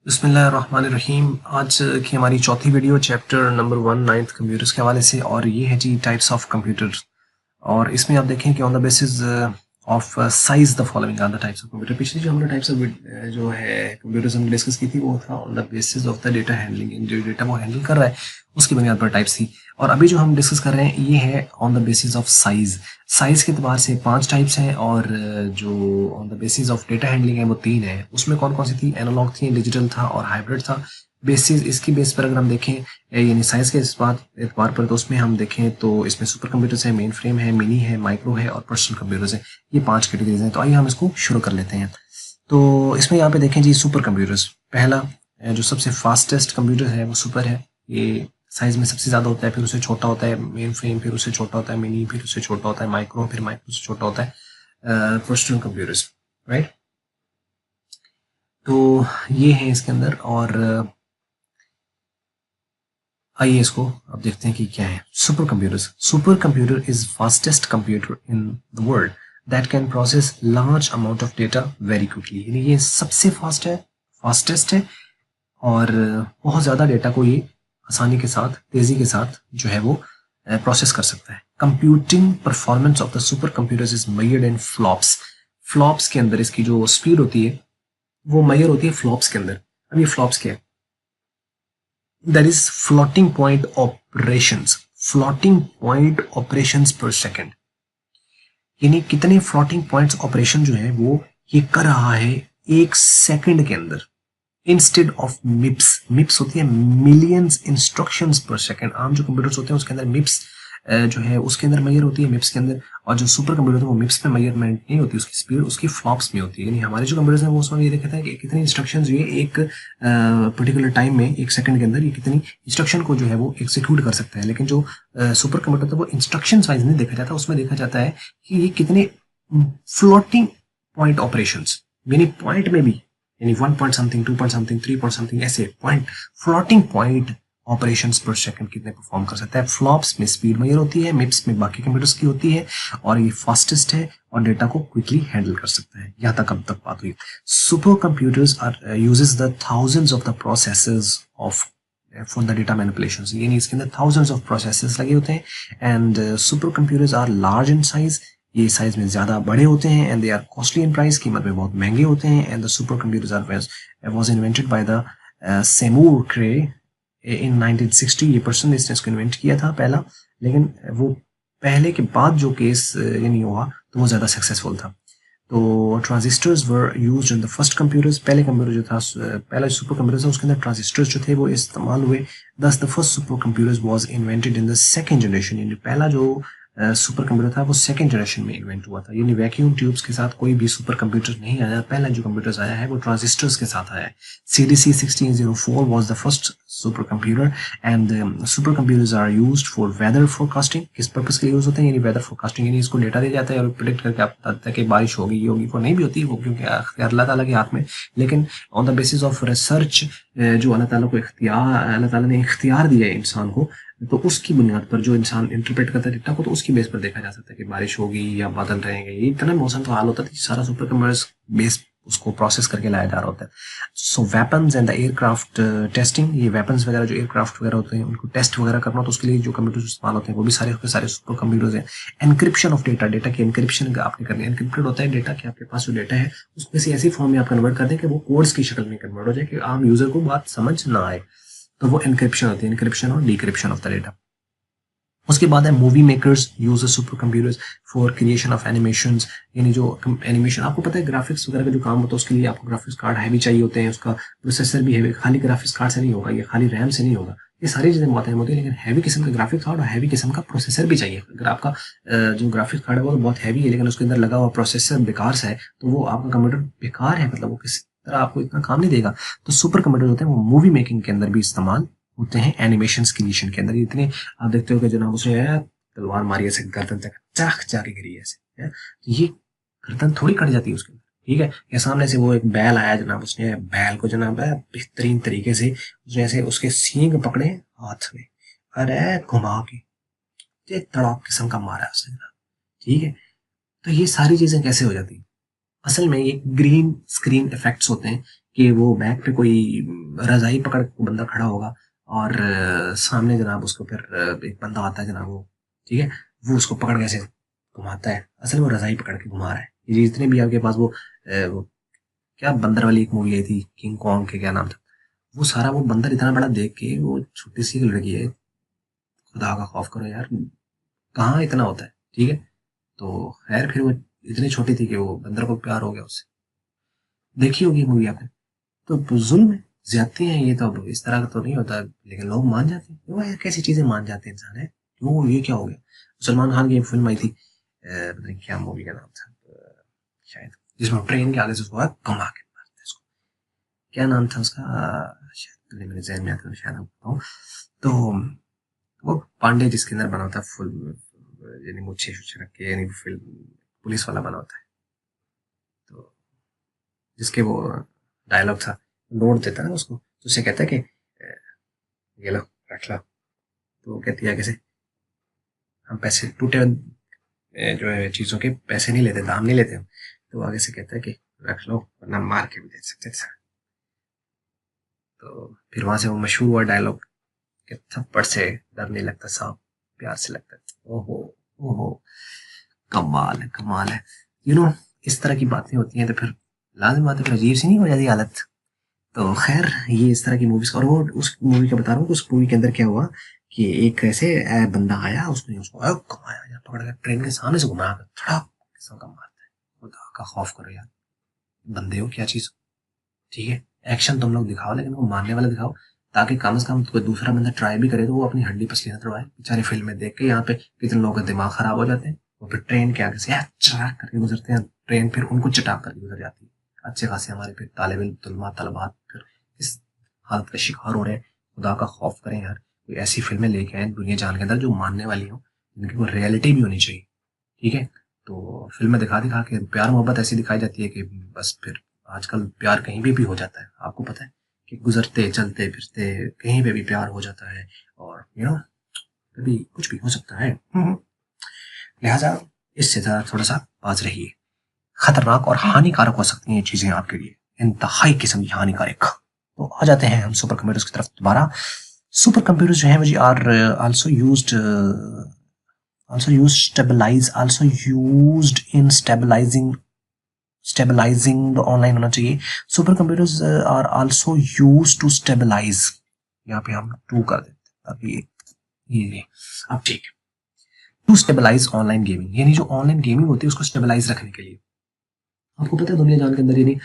बिस्मिल्लाहिर्रहमानिर्रहीम। आज की हमारी चौथी video chapter number 1 ninth computers के हवाले से, और ये है जी टाइप्स ऑफ कंप्यूटर्स। और इसमें आप देखें कि on the basis of size the following are the types of computer. पिछली जो हमने टाइप्स ऑफ जो है कंप्यूटर्स हमने डिस्कस की थी वो था on the basis of the data handling, जो डेटा वो हैंडल कर रहा है उसकी बुनियाद पर टाइप्स थी। और अभी जो हम डिस्कस कर रहे हैं ये है on the basis of size. Size के अतबार से 5 टाइप्स हैं, और जो on the basis of data handling है वो 3 है। उसमें कौन कौन सी थी? एनालॉग थी, डिजिटल था और हाइब्रिड था। बेसिस इसकी बेस पर अगर हम देखें यानी साइज के इस बात एतबार पर, तो उसमें हम देखें तो इसमें सुपर कंप्यूटर्स है, मेन फ्रेम है, मिनी है, माइक्रो है और पर्सनल कंप्यूटर्स है। ये 5 कैटेगरीज हैं। तो आइए हम इसको शुरू कर लेते हैं। तो इसमें यहाँ पे देखें जी सुपर कंप्यूटर्स। पहला जो सबसे फास्टेस्ट कंप्यूटर है वो सुपर है। ये साइज में सबसे ज़्यादा होता है, फिर उससे छोटा होता है मेन फ्रेम, फिर उससे छोटा होता है मिनी, फिर उससे छोटा होता है माइक्रो, फिर माइक्रो से छोटा होता है पर्सनल कंप्यूटर्स। राइट। तो ये है इसके अंदर। और आइए इसको अब देखते हैं कि क्या है super computers. Super computer is fastest computer in the world that can process large amount of data very quickly. यानी ये सबसे फास्ट है, फास्टेस्ट है, और बहुत ज़्यादा डेटा को ये आसानी के साथ, तेज़ी के साथ जो है वो प्रोसेस कर सकता है। Computing performance of the super computers is measured in flops. Flops के अंदर इसकी जो स्पीड होती है वो मेजर होती है फ्लॉप्स के अंदर। अब ये फ्लॉप्स क्या है? That is floating point operations. Floating point operations पर सेकेंड। यानी कितने फ्लोटिंग पॉइंट्स ऑपरेशन जो है वो ये कर रहा है एक सेकंड के अंदर, इंस्टेड ऑफ मिप्स। मिप्स होती है मिलियंस इंस्ट्रक्शंस पर सेकंड। आम जो कंप्यूटर्स होते हैं उसके अंदर मिप्स जो है उसके अंदर मेजर होती है मिप्स के अंदर। और जो सुपर कंप्यूटर है वो मिप्स में मेजरमेंट नहीं होती, उसकी स्पीड उसकी फ्लॉप्स में होती है। यानी हमारे जो कंप्यूटर्स हैं वो उसमें ये देखा था कि कितनी इंस्ट्रक्शंस जो है एक पर्टिकुलर टाइम में, एक सेकंड के अंदर ये कितनी इंस्ट्रक्शन को जो है वो एग्जीक्यूट कर सकता है। लेकिन जो सुपर कंप्यूटर था वो इंस्ट्रक्शन वाइज नहीं देखा जाता, उसमें देखा जाता है कि ये कितने फ्लोटिंग पॉइंट ऑपरेशंस, यानी पॉइंट में भी, यानी 1 point something, 2 point something, 3 point something, ऐसे पॉइंट फ्लोटिंग पॉइंट ऑपरेशंस पर सेकंड कितने परफॉर्म कर सकता है। फ्लॉप्स में स्पीड मेजर होती है, मिप्स में बाकी कंप्यूटर्स की होती है, और ये फास्टेस्ट है और डेटा को क्विकली हैंडल कर सकता है। यहाँ तक अब तक बात हुई। Super computers are uses the thousands of the processes of for the data manipulation. यानी इसके अंदर थाउजेंड्स ऑफ प्रोसेसेस लगे होते हैं। And super computers are large in size. ये साइज में ज़्यादा बड़े होते हैं। And they are costly in price, कीमत में बहुत महंगे होते हैं। And the super computers are was invented by the Seymour Cray in 1960। ये पर्सन इसने इसको इन्वेंट किया था पहला, लेकिन वो पहले के बाद जो केस ये नहीं हुआ तो वो ज़्यादा सक्सेसफुल था। तो transistors were used in the first computers. पहले कंप्यूटर जो था, पहला सुपर कंप्यूटर था उसके अंदर ट्रांजिस्टर्स जो थे वो इस्तेमाल हुए। दस the first super computers was invented in the second generation. यानी पहला जो सुपर कंप्यूटर था वो सेकंड जनरेशन में इन्वेंट हुआ था। यानी वैक्यूम ट्यूब्स के साथ कोई भी सुपर कंप्यूटर नहीं आया। पहला जो कंप्यूटर्स आया है वो ट्रांजिस्टर्स के साथ आया है। CDC 1604 was the first supercomputer, and supercomputers are used for weather forecasting। किस पर्पस के लिए यूज होते हैं? यानी वेदर फोरकास्टिंग, यानी इसको डेटा दिया जाता है और प्रिडिक्ट करके आप बताता है कि बारिश होगी, ये होगी, वो नहीं भी होती वो, क्योंकि अल्लाह ताला के हाथ में। लेकिन on the basis of research जो अल्लाह ताला को इख्तियार, अल्लाह ताला ने इख्तियार दिया है इंसान को, तो उसकी बुनियाद पर जो इंसान इंटरप्रेट करता है डेटा को, तो उसकी बेस पर देखा जा सकता है कि बारिश होगी या बादल रहेंगे। ये इतना मौसम का हाल होता है, सारा सुपर कंप्यूटर्स बेस उसको प्रोसेस करके लाया जा रहा होता है। So weapons and the aircraft testing. ये वेपन्स वगैरह जो एयरक्राफ्ट वगैरह होते हैं उनको टेस्ट वगैरह करना, तो उसके लिए जो कंप्यूटर्स इस्तेमाल होते हैं वो भी सारे के सारे सुपर कंप्यूटर्स हैं। Encryption of data. डेटा की एनक्रिप्शन आपने करनी है। एनक्रिप्टेड होता है डेटा कि आपके पास जो डेटा है उसको किसी ऐसी फॉर्म में आप कन्वर्ट कर दें कि वो कोड्स की शक्ल में कन्वर्ट हो जाए कि आम यूजर को बात समझ ना आए, तो वो एनक्रिप्शन होती है। एनक्रिप्शन और डिक्रिप्शन ऑफ द डेटा। उसके बाद है movie makers use super computers for creation of animations. यानी जो एनिमेशन, आपको पता है ग्राफिक्स वगैरह का जो काम होता है उसके लिए आपको ग्राफिक्स कार्ड हैवी चाहिए होते हैं, उसका प्रोसेसर भी हैवी। खाली ग्राफिक्स कार्ड से नहीं होगा, ये खाली रैम से नहीं होगा, ये सारी चीजें बहुत अहम होती है। लेकिन हैवी किस्म का ग्राफिक्स कार्ड और हैवी किस्म का प्रोसेसर भी चाहिए। अगर आपका जो ग्राफिक्स कार्ड है वो तो बहुत हैवी है लेकिन उसके अंदर लगा हुआ प्रोसेसर बेकार सा है, तो वो आपका कंप्यूटर बेकार है, मतलब वो किसी तरह आपको इतना काम नहीं देगा। तो सुपर कंप्यूटर होते हैं वो मूवी मेकिंग के अंदर भी इस्तेमाल होते हैं, एनिमेशन क्रिएशन के अंदर। इतने आप देखते हो कि जनाब उसने तलवार मारी ऐसे गर्दन तक चाक जाके गिरी ऐसे है, तो ये गर्दन थोड़ी कट जाती है उसके अंदर। ठीक है, या सामने से वो एक बैल आया जनाब, उसने बैल को जनाब है बेहतरीन तरीके से उसने ऐसे उसके सींग पकड़े हाथ में, अरे घुमा के ये तड़ाक किस्म का मारा है उसने जनाब। ठीक है, तो ये सारी चीजें कैसे हो जाती है? असल में ये ग्रीन स्क्रीन इफेक्ट्स होते हैं। कि वो बैक पे कोई रजाई पकड़ के बंदा खड़ा होगा और सामने जनाब उसको फिर एक बंदा आता है जनाब, वो ठीक है, वो उसको पकड़ के ऐसे घुमाता है, असल में वो रजाई पकड़ के घुमा रहा है। ये जितने भी आपके पास वो क्या बंदर वाली एक मूवी आई थी, किंग कॉन्ग के क्या नाम था, वो सारा वो बंदर इतना बड़ा देख के, वो छोटी सी एक लड़की है, खुदा का खौफ करो यार, कहाँ इतना होता है, ठीक है। तो खैर फिर वो इतनी छोटी थी कि वो बंदर को प्यार हो गया उससे। देखी होगी मूवी आपने। तो जुल्म है, ज्यादती है, ये तो अब इस तरह का तो नहीं होता, लेकिन लोग मान जाते हैं। वो यार कैसी चीजें मान जाते हैं इंसान है, वो ये क्या हो गया। सलमान खान की एक फिल्म आई थी, पता नहीं क्या मूवी का नाम था, शायद, जिसमें ट्रेन के आगे से उसको कमा के मारते हैं उसको, क्या नाम था उसका, शायद तो मेरे जहन में आता है, शायद मैं बताऊं तो, वो पांडे जिसके अंदर बना होता है फुल, यानी मुझे रख के, यानी फिल्म पुलिस वाला बना होता है, तो जिसके वो डायलॉग था, नोट देता है ना उसको, तो उसे कहता है कि ये लो, रख लो, तो वो कहती है कैसे, हम पैसे टूटे जो है चीजों के पैसे नहीं लेते, दाम नहीं लेते हम, तो वो आगे से कहता है कि रख लो वरना मार के भी दे सकते थे। तो फिर वहां से वो मशहूर हुआ डायलॉग कि थप्पड़ से डर नहीं लगता सांप, प्यार से लगता है। ओहो, ओहो, कमाल है, कमाल है। इस तरह की बातें होती हैं तो फिर लाजिम बात है, फिर अजीब सी नहीं हो जाती हालत। तो खैर ये इस तरह की मूवीज, और वो उस मूवी का बता रहा हूँ कि उस मूवी के अंदर क्या हुआ कि एक ऐसे बंदा आया, उसने उसको घुमाया यार, पकड़ कर ट्रेन के सामने से घुमाया, धड़ाक किस्म का मारता है। खुदा का खौफ करो यार, बंदे हो क्या चीज, ठीक है। एक्शन तुम लोग दिखाओ, लेकिन वो मारने वाला दिखाओ, ताकि कम से कम कोई दूसरा बंदा ट्राई भी करे तो वो अपनी हड्डी पसली न तोड़वाए। बेचारी फिल्म में देख के यहाँ पे कितने लोगों का दिमाग खराब हो जाते हैं, वो फिर ट्रेन के आगे से चटाक करके गुजरते हैं, ट्रेन फिर उनको चटाक करके गुजर जाती है। अच्छे खासे हमारे फिर तालिब इल्म तलबात फिर इस हालत का शिकार हो रहे हैं। खुदा का खौफ करें यार, कोई ऐसी फिल्में लेके आए दुनिया जान के अंदर जो मानने वाली हो, जिनकी कोई रियलिटी भी होनी चाहिए, ठीक है। तो फिल्में दिखा दिखा के प्यार मोहब्बत ऐसी दिखाई जाती है कि बस फिर आजकल प्यार कहीं भी हो जाता है, आपको पता है कि गुजरते चलते फिरते कहीं पे भी प्यार हो जाता है, और कभी कुछ भी हो सकता है। लिहाजा इससे ज़रा थोड़ा सा बाज रहिए, खतरनाक और हानिकारक हो सकती हैं ये चीज़ें आपके लिए, इंतहाई किस्म की हानिकारक। तो आ जाते हैं हम सुपर कंप्यूटर्स की तरफ दोबारा। सुपर कंप्यूटर्स जो हैं वो जी are also used also used in stabilizing the online होना चाहिए। Super computers are also used to stabilize, यहाँ पे हम टू कर देते हैं अभी, ये अब ठीक है, टू स्टेबलाइज ऑनलाइन गेमिंग, यानी जो ऑनलाइन गेमिंग होती है उसको स्टेबलाइज रखने के लिए। आपको पता है दुनिया जान के अंदर यानी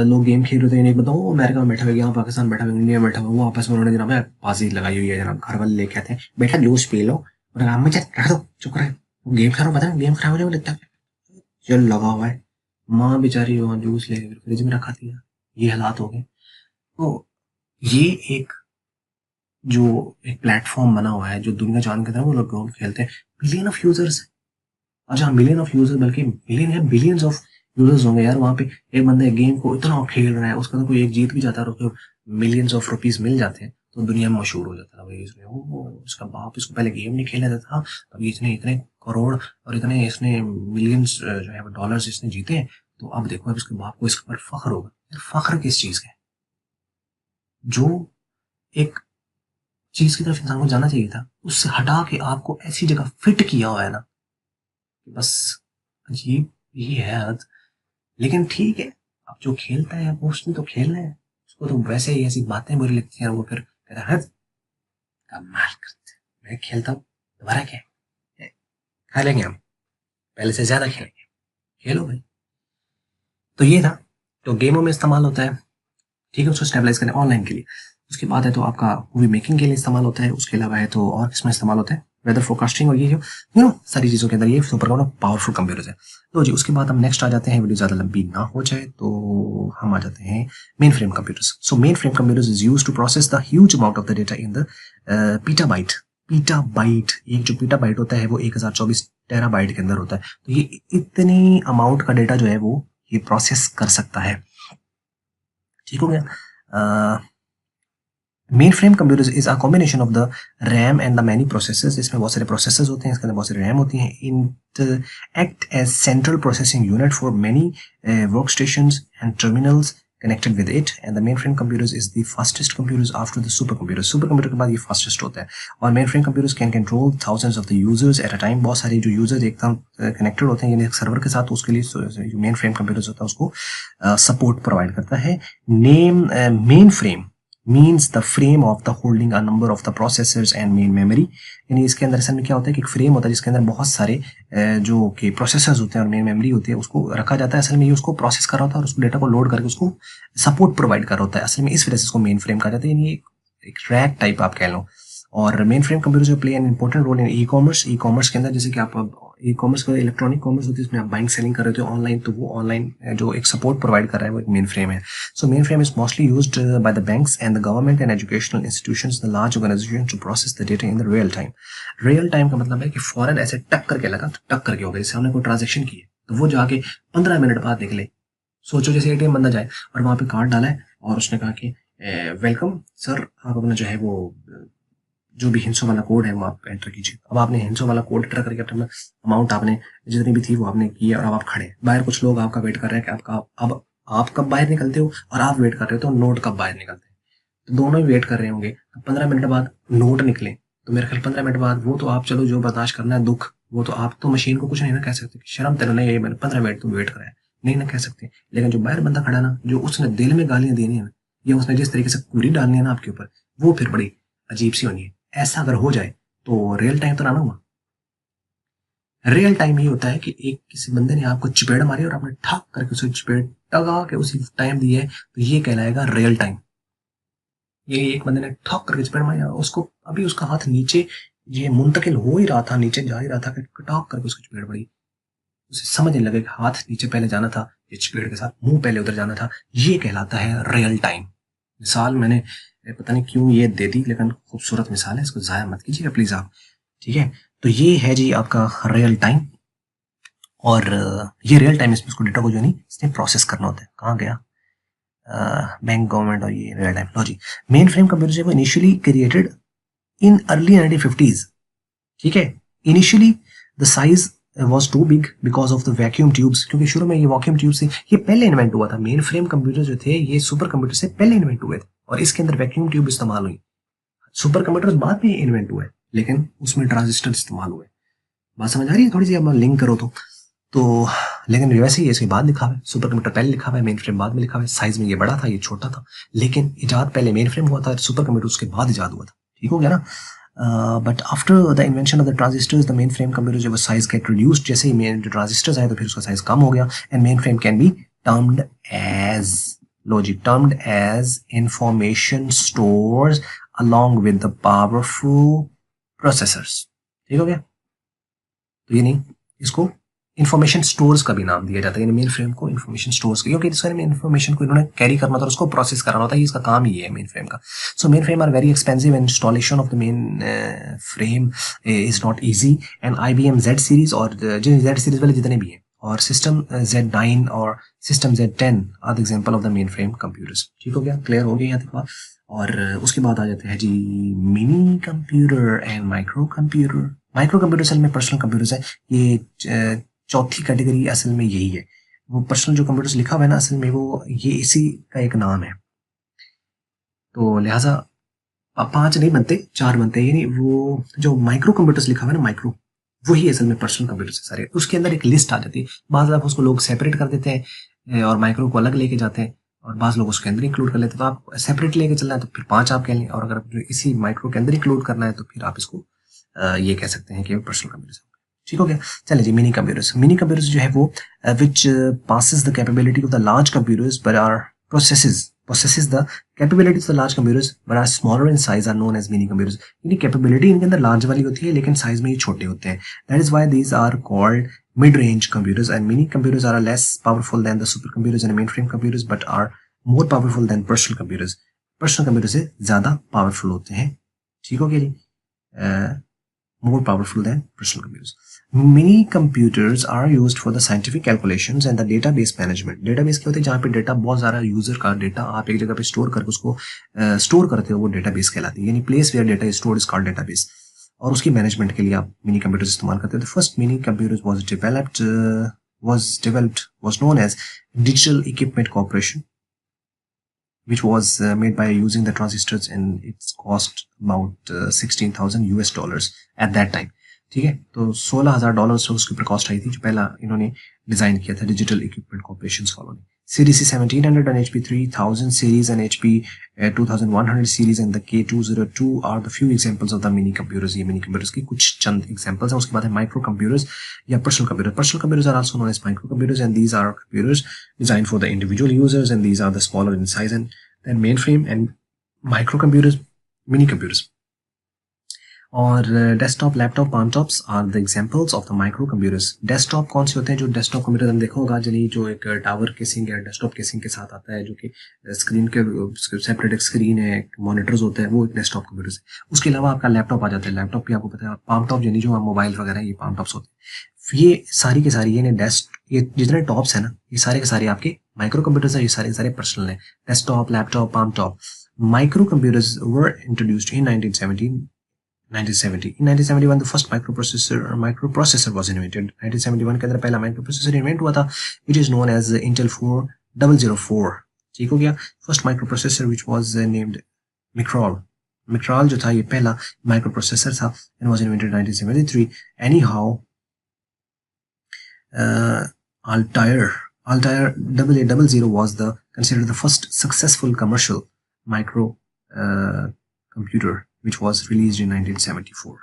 लोग गेम खेल रहे थे, यानी बताओ अमेरिका में बैठा हुआ, यहाँ पाकिस्तान बैठा हुआ, इंडिया में बैठा हुआ, वो आपस में उन्होंने जनाब बाजी लगाई हुई है जनाब, घर वाले लेके आते हैं, बेटा जूस पी लो, और अम्मा चल रख दो, चुप रहे, गेम खराब, पता है गेम खराब हो जाए लगता है, चल लगा हुआ है। माँ बेचारी वहाँ जूस ले फ्रिज में रखा दिया, ये हालात हो गए। तो ये एक जो एक प्लेटफॉर्म बना हुआ है जो दुनिया जान के अंदर वो लोग गेम खेलते हैं, मिलियन ऑफ यूजर्स, अच्छा मिलियन ऑफ यूजर्स, बल्कि मिलियन है बिलियंस ऑफ यूजर्स होंगे यार वहाँ पे। एक बंदा गेम को इतना खेल रहा है, उसका तो कोई एक जीत भी जाता है और उसको मिलियंस ऑफ रुपीज मिल जाते हैं, तो दुनिया में मशहूर हो जाता है भाई, इसने वो उसका बाप इसको पहले गेम नहीं खेलने देता था, अभी इसने इतने करोड़ और इतने इसने मिलियंस जो है डॉलर्स इसने जीते हैं, तो अब देखो अब इसके बाप को इसके ऊपर फख्र होगा। यार फख्र किस चीज का है, जो एक चीज की तरफ इंसान को जाना चाहिए था उससे हटा के आपको ऐसी जगह फिट किया हुआ है ना, बस अजीब ये है हद। लेकिन ठीक है, अब जो खेलता है वो उसने तो खेलना है, उसको तो वैसे ही ऐसी बातें बुरी लगती हैं, वो फिर कहता है हद कमाल करते हैं। मैं खेलता हूँ, दोबारा क्या है, खेलेंगे हम, पहले से ज्यादा खेलेंगे, खेलो भाई। तो ये था, तो गेमों में इस्तेमाल होता है, ठीक है, उसको स्टेबलाइज करने ऑनलाइन के लिए। उसके बाद है तो आपका मूवी मेकिंग के लिए इस्तेमाल होता है, उसके अलावा है तो और इसमें इस्तेमाल होता है वेदर फोरकास्टिंग और ये जो सारी चीज़ों के अंदर ये सुपर पावरफुल कंप्यूटर्स है। तो जी उसके बाद हम नेक्स्ट आ जाते हैं, वीडियो ज़्यादा लंबी ना हो जाए तो हम आ जाते हैं main frame computers. So main frame computers is use to process the huge amount of the data in the petabyte. Petabyte, एक जो पीटाबाइट होता है वो 1024 टेराबाइट के अंदर होता है, तो ये इतनी अमाउंट का डेटा जो है वो ये प्रोसेस कर सकता है, ठीक हो गया। Main frame computers is a combination of the RAM and the many processors, इसमें बहुत सारे प्रोसेसर्स होते हैं, इसके अंदर बहुत सारी रैम होती हैं, इन act as central processing unit for many work stations and terminals connected with it, and the mainframe computers is the fastest computers after the supercomputers. Supercomputer के बाद ये fastest होता है, और mainframe computers can control thousands of the users at a time. बहुत सारे जो users एकदम connected होते हैं यानी सर्वर के साथ, उसके लिए जो mainframe computers होता है उसको support provide करता है. Name mainframe means the frame of the holding a number of the processors and main memory. यानी इसके अंदर असल में क्या होता है कि एक फ्रेम होता है जिसके अंदर बहुत सारे जो कि प्रोसेसर्स होते हैं और मेन मेमोरी होती है उसको रखा जाता है. असल में ये उसको प्रोसेस कर रहा होता है और उसको डेटा को लोड करके उसको सपोर्ट प्रोवाइड कर रहा होता है. असल में इस वजह से इसको मेन फ्रेम कहा जाता है, यानी एक रैक टाइप आप कह लो. और मेन फ्रेम कंप्यूटर जो play an important role in E commerce के अंदर, जैसे कि आप ई कॉमर्स का इलेक्ट्रॉनिक कॉमर्स होती है उसमें आप बाइंग सेलिंग कर रहे हो ऑनलाइन, तो वो ऑनलाइन जो एक सपोर्ट प्रोवाइड कर रहा है वो एक मेन फ्रेम है. So main frame is mostly used by the banks and the government and educational institutions, the large organization to process the data in the real time. Real time का मतलब है कि फौरन ऐसे टक करके लगा तो टक करके हो गया. जैसे हमने कोई ट्रांजेक्शन की है तो वो जाके 15 मिनट बाद निकले. सोचो जैसे एटीएम बंदा जाए और वहां पे कार्ड डाला है और उसने कहा कि वेलकम सर, आप अपना जो है वो जो भी हिंसो वाला कोड है वो आप एंटर कीजिए. अब आपने हिंसो वाला कोड एंटर करके अपना अमाउंट आपने जितनी भी थी वो आपने की है, और अब आप खड़े बाहर, कुछ लोग आपका वेट कर रहे हैं कि आपका अब आप कब बाहर निकलते हो और आप वेट कर रहे हो तो नोट कब बाहर निकलते हैं. तो दोनों ही वेट कर रहे होंगे. 15 मिनट बाद नोट निकले तो मेरे ख्याल 15 मिनट बाद वो तो आप चलो जो बर्दाश्त करना है दुख, वो तो आप तो मशीन को कुछ नहीं ना कह सकते, शर्म तेरे नहीं, मैंने 15 मिनट तुम वेट कराया नहीं ना कह सकते. लेकिन जो बाहर बंदा खड़ा ना, जो उसने दिल में गालियां देनी है ना, या उसने जिस तरीके से पूरी डालनी है ना आपके ऊपर, वो फिर बड़ी अजीब सी होनी है. ऐसा अगर हो जाए तो रियल टाइम तो ना हुआ. रियल टाइम ये होता है कि एक किसी बंदे ने आपको चपेड़ मारी और आपने ठक करके उसे चपेड़ टगा के उसी टाइम दी है, तो ये कहलाएगा रियल टाइम. ये एक बंदे ने ठक करके चपेड़ मारी, उसको अभी उसका हाथ नीचे ये मुंतकिल हो ही रहा था, नीचे जा ही रहा था कि टक करके उसको चपेड़ पड़ी. उसे समझ नहीं लगे कि हाथ नीचे पहले जाना था, ये चपेड़ के साथ मुंह पहले उधर जाना था. ये कहलाता है रियल टाइम. मिसाल मैंने पता नहीं क्यों ये दे दी, लेकिन खूबसूरत मिसाल है, इसको जाया मत कीजिएगा प्लीज आप. ठीक है, तो ये है जी आपका रियल टाइम. और ये रियल टाइम इसमें उसको डेटा को जो नहीं इसने प्रोसेस करना होता है. कहाँ गया बैंक गवर्नमेंट और ये रियल टाइम. लो जी, मेन फ्रेम कंप्यूटर जो initially created in early 1950s. ठीक है, initially the size was too big because of the vacuum tubes, क्योंकि शुरू में ये वैक्यूम ट्यूब से ये पहले इन्वेंट हुआ था. मेन फ्रेम कंप्यूटर जो थे ये सुपर कंप्यूटर से पहले इन्वेंट हुए थे और इसके अंदर वैक्यूम ट्यूब इस्तेमाल हुई. सुपर कंप्यूटर्स बाद में इन्वेंट हुए लेकिन उसमें ट्रांजिस्टर इस्तेमाल हुए. बात समझ आ रही है थोड़ी सी, अब लिंक करो तो लेकिन वैसे ही इसके बाद लिखा हुआ है, सुपर कंप्यूटर पहले लिखा हुआ है, मेन फ्रेम बाद में लिखा हुआ है. साइज में ये बड़ा था, ये छोटा था, लेकिन इजाद पहले मेन फ्रेम हुआ था, सुपर कंप्यूटर उसके बाद इजाद हुआ था. ठीक हो गया ना. But after the invention of the transistors, the mainframe computer जो size get reduced. जैसे ही मेन जो transistors आए तो फिर उसका size कम हो गया. And mainframe can be termed as information stores along with the powerful processors. ठीक हो गया. तो ये नहीं, इसको इन्फॉर्मेशन स्टोर्स का भी नाम दिया जाता है, मेन फ्रेम को इन्फॉर्मेशन स्टोर्स, क्योंकि इस में इन्फॉर्मेशन को इन्होंने कैरी करना था, उसको प्रोसेस कराना होता है, इसका काम ही है मेन फ्रेम का. So main frame are very expensive. Installation of the mainframe is not easy. And IBM Z series और जो Z सीरीज वाले जितने भी हैं और सिस्टम Z9 और system Z10 are the example of the main frame computers. ठीक हो गया, क्लियर हो गया यहाँ तक बात. और उसके बाद आ जाते हैं जी mini computer and micro computer. Micro computer असल में पर्सनल कंप्यूटर्स है. ये चौथी कैटेगरी असल में यही है. वो पर्सनल जो कंप्यूटर्स लिखा हुआ है ना, असल में वो ये इसी का एक नाम है. तो लिहाजा 5 नहीं बनते, 4 बनते हैं. यानी वो जो माइक्रो कंप्यूटर्स लिखा हुआ है ना, माइक्रो, वही असल में पर्सनल कंप्यूटर्स है सारे. उसके अंदर एक लिस्ट आ जाती है. बाज़ आप उसको लोग सेपरेट कर देते हैं और माइक्रो को अलग लेके जाते हैं, और बाज़ लोग उसके अंदर इंक्लूड कर लेते हैं. तो आप सेपरेट लेके चलना है तो फिर 5 आप कह लें, और अगर इसी माइक्रो के अंदर इंक्लूड करना है तो फिर आप इसको ये कह सकते हैं कि पर्सनल कंप्यूटर्स. ठीक हो गया. चलिए जी, मिनी कंप्यूटर्स. मिनी कंप्यूटर्स जो है वो which possesses the capability of the large computers but are possesses the capabilities of the large computers but are smaller in size are known as mini computers. यानी capability इनके अंदर large वाली होती है लेकिन साइज में ये छोटे होते हैं. That is why these are called mid range computers, and mini computers are less powerful than the supercomputers and mainframe computers but are more powerful than personal computers. Personal computer से ज्यादा powerful होते हैं. ठीक हो गया जी. more powerful than personal computers. Mini computers are used for the scientific calculations and the database management. Database क्या होता है? जहाँ पे डेटा बहुत सारा यूजर का डेटा आप एक जगह पे स्टोर करके उसको स्टोर करते हो, वो डेटाबेस कहलाती है. यानी place where data is stored is called database. और उसकी मैनेजमेंट के लिए आप मिनी कंप्यूटर्स इस्तेमाल करते हो. The first mini computers was known as Digital Equipment Corporation. which was made by using the transistors, and it's cost about $16,000 at that time. ठीक है, तो $16,000 से उसके ऊपर कॉस्ट आई थी जो पहला इन्होंने डिजाइन किया था डिजिटल इक्विपमेंट कॉर्पोरेशन वालों ने. Series C 1700 and HP 3000 series and HP 2100 series and the K202 are the few examples of the mini computers. ये mini computers की कुछ चंद examples हैं. उसके बाद है micro computers या personal computers. Personal computers are also known as micro computers, and these are computers designed for the individual users, and these are the smaller in size and then mainframe. And micro computers, mini computers. और desktop, laptop, palmtops are the examples of the micro computers. Desktop कौन से होते हैं? जो desktop computer हम देखा होगा जनी जो एक टावर केसिंग या डेस्कटॉप केसिंग के साथ आता है, जो कि स्क्रीन के सेपरेट एक स्क्रीन है, मॉनिटर्स होते हैं, वो एक डेस्कटॉप कंप्यूटर है. उसके अलावा आपका लैपटॉप आ जाता है. लैपटॉप भी आपको पता है. पाम टॉप यानी जो मोबाइल वगैरह ये पाम टॉप्स होते हैं. ये सारी के सारी ये जितने टॉप्स है ना, ये सारे के सारे आपके माइक्रो कंप्यूटर्स है. ये सारे के सारे पर्सनल है. Desktop, laptop, palm top. Micro computers were introduced in 1970. In 1971 the first microprocessor was invented. 1971 के अंदर पहला माइक्रोप्रोसेसर इन्वेंट हुआ था. It is known as Intel 4004. ठीक हो गया. First microprocessor which was named Microl. Microl जो था ये पहला माइक्रोप्रोसेसर था and was invented in 1973. Anyhow, Altair 8800 was considered the first successful commercial micro computer which was released in 1974.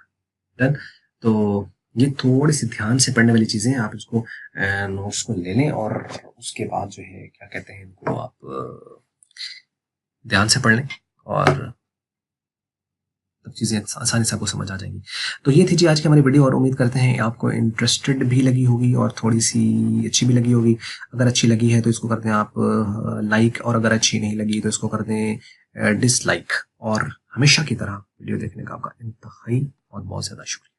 Done. तो ये थोड़ी सी ध्यान से पढ़ने वाली चीजें, आप इसको नोट्स को ले लें और उसके बाद जो है क्या कहते हैं इनको आप ध्यान से पढ़ लें और तब चीजें आसानी से आपको समझ आ जाएंगी. तो ये थी जी आज की हमारी वीडियो और उम्मीद करते हैं आपको इंटरेस्टेड भी लगी होगी और थोड़ी सी अच्छी भी लगी होगी. अगर अच्छी लगी है तो इसको कर दें आप लाइक, और अगर अच्छी नहीं लगी तो इसको कर दें डिसलाइक. और हमेशा की तरह वीडियो देखने का आपका इंतहाई और बहुत ज़्यादा शुक्रिया.